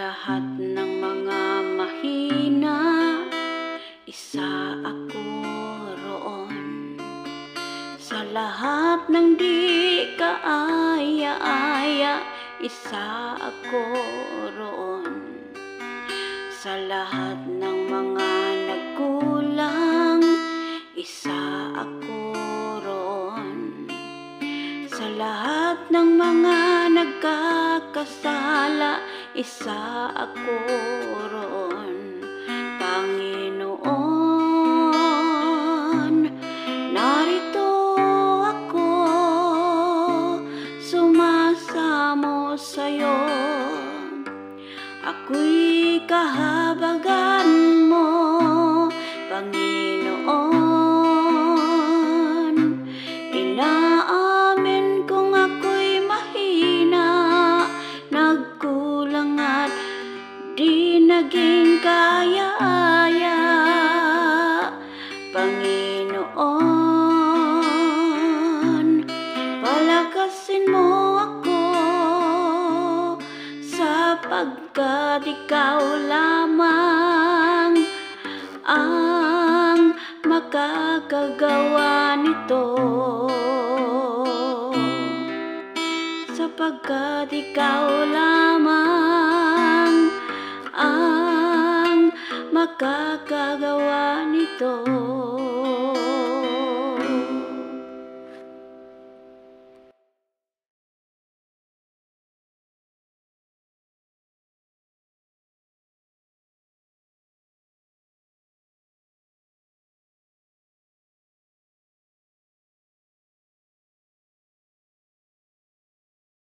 lahat ng mga mahina, isa ako roon. Sa lahat ng di kaaya-aya, isa ako roon. Sa lahat ng mga nagkulang, isa ako roon. Sa lahat ng mga nagkakasala, isa ako roon. Panginoon, narito ako, sumasamo sa'yo. Ako'y kahabagan mo, Panginoon. Inaamin kong ako'y mahina, nagkulang at di naging kaya-aya. Panginoon, palakasin mo ako, sapagkat ikaw lamang ang makakagawa nito. Sapagkat ikaw lamang ang makakagawa nito.